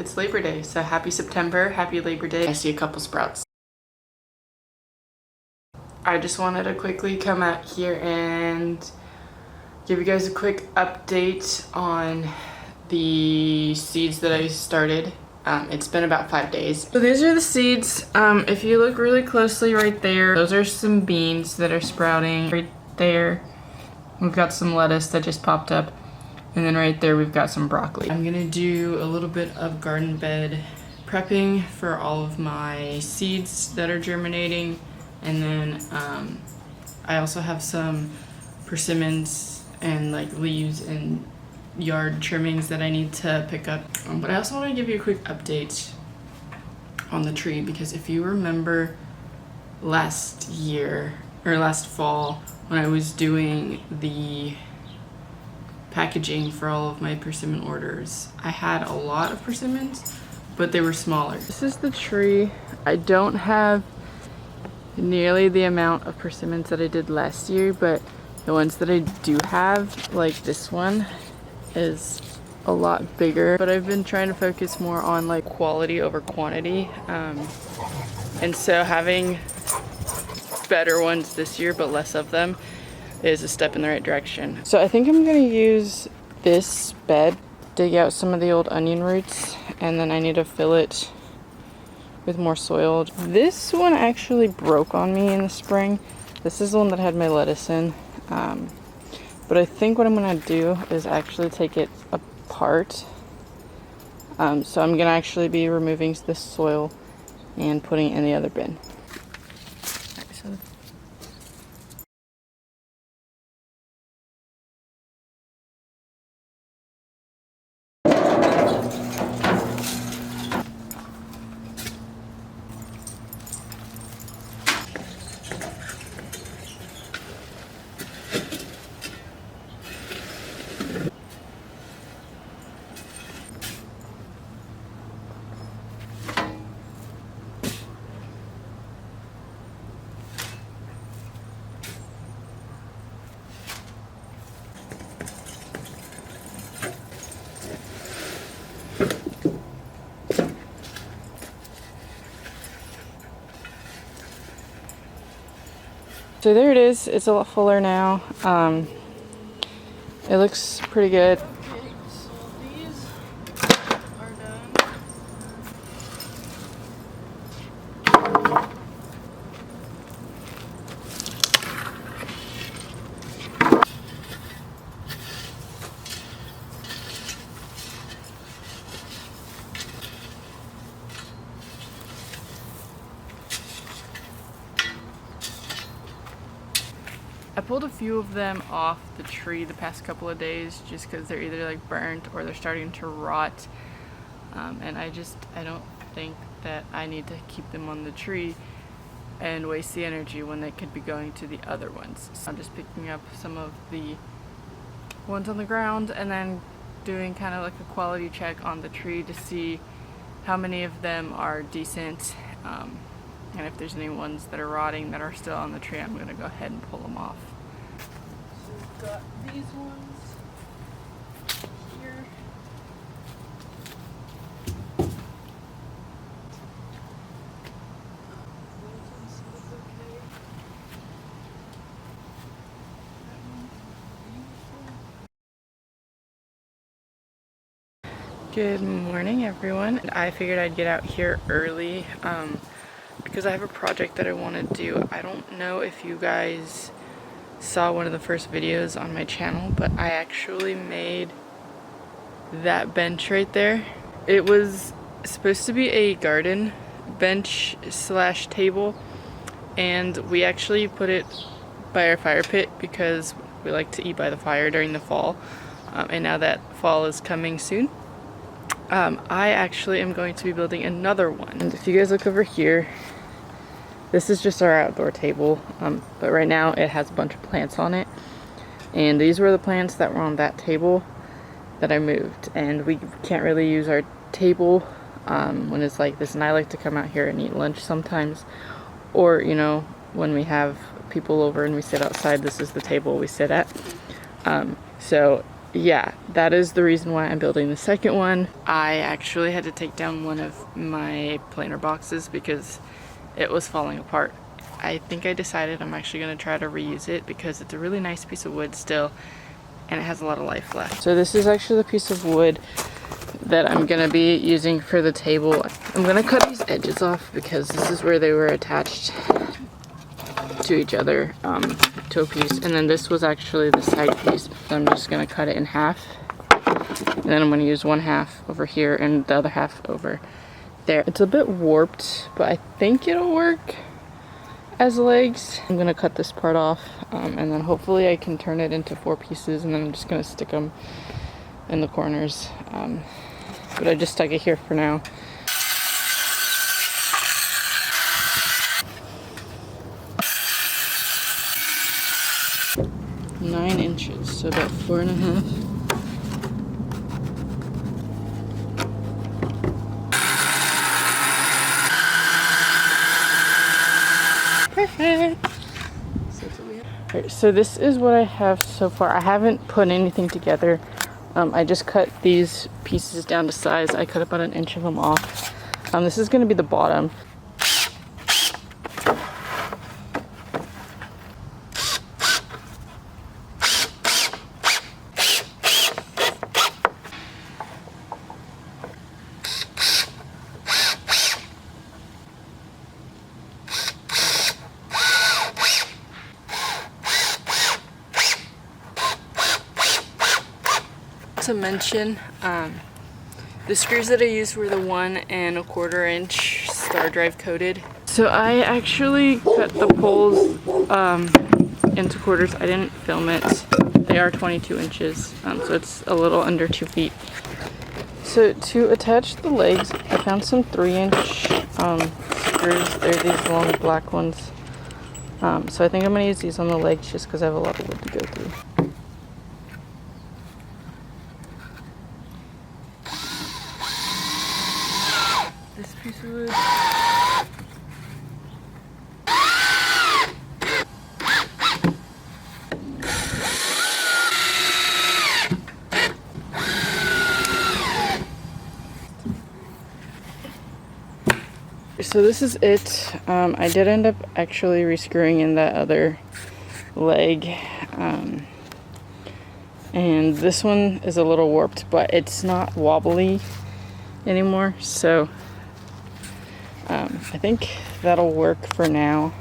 it's Labor Day, so happy September, happy Labor Day. I see a couple sprouts. I just wanted to quickly come out here and give you guys a quick update on the seeds that I started. It's been about 5 days. So these are the seeds. If you look really closely right there, those are some beans that are sprouting. Right there, we've got some lettuce that just popped up. And then right there, we've got some broccoli. I'm gonna do a little bit of garden bed prepping for all of my seeds that are germinating. And then I also have some persimmons and like leaves and yard trimmings that I need to pick up. But I also want to give you a quick update on the tree, because if you remember last year or last fall when I was doing the packaging for all of my persimmon orders, I had a lot of persimmons, but they were smaller. This is the tree. I don't have nearly the amount of persimmons that I did last year, but the ones that I do have, like this one, is a lot bigger. But I've been trying to focus more on like quality over quantity, and so having better ones this year but less of them is a step in the right direction. So I think I'm gonna use this bed, dig out some of the old onion roots, and then I need to fill it with more soil. This one actually broke on me in the spring. This is the one that had my lettuce in. But I think what I'm gonna do is actually take it apart. So I'm gonna actually be removing this soil and putting it in the other bin. So there it is. It's a lot fuller now. It looks pretty good. Okay, so these are done. I pulled a few of them off the tree the past couple of days just because they're either like burnt or they're starting to rot, and I don't think that I need to keep them on the tree and waste the energy when they could be going to the other ones. So I'm just picking up some of the ones on the ground and then doing kind of like a quality check on the tree to see how many of them are decent. And if there's any ones that are rotting that are still on the tree, I'm going to go ahead and pull them off. So we've got these ones here. Those ones look okay. Good morning, everyone. I figured I'd get out here early because I have a project that I want to do. I don't know if you guys saw one of the first videos on my channel, but I actually made that bench right there. It was supposed to be a garden bench slash table, and we actually put it by our fire pit because we like to eat by the fire during the fall, and now that fall is coming soon, I actually am going to be building another one. And if you guys look over here, this is just our outdoor table, but right now it has a bunch of plants on it, and these were the plants that were on that table that I moved, and we can't really use our table when it's like this, and I like to come out here and eat lunch sometimes, or you know, when we have people over and we sit outside, this is the table we sit at. So yeah, that is the reason why I'm building the second one. I actually had to take down one of my planter boxes because it was falling apart. I think I decided I'm actually going to try to reuse it because it's a really nice piece of wood still and it has a lot of life left. So this is actually the piece of wood that I'm going to be using for the table. I'm going to cut these edges off because this is where they were attached to each other, to a piece, and then this was actually the side piece. So I'm just going to cut it in half, and then I'm going to use one half over here and the other half over there. It's a bit warped, but I think it'll work as legs. I'm going to cut this part off, and then hopefully I can turn it into 4 pieces, and then I'm just going to stick them in the corners, but I just stuck it here for now. Nine inches, so about 4.5. Perfect. Alright, so this is what I have so far. I haven't put anything together. I just cut these pieces down to size. I cut about 1 inch of them off. This is going to be the bottom. To mention, the screws that I used were the 1 1/4 inch star drive coated. So I actually cut the poles into quarters. I didn't film it. They are 22 inches, so it's a little under 2 feet. So to attach the legs, I found some 3-inch screws. They're these long black ones. So I think I'm going to use these on the legs just because I have a lot of wood to go through. This piece of wood. So this is it. I did end up actually rescrewing in that other leg. And this one is a little warped, but it's not wobbly anymore. So I think that'll work for now.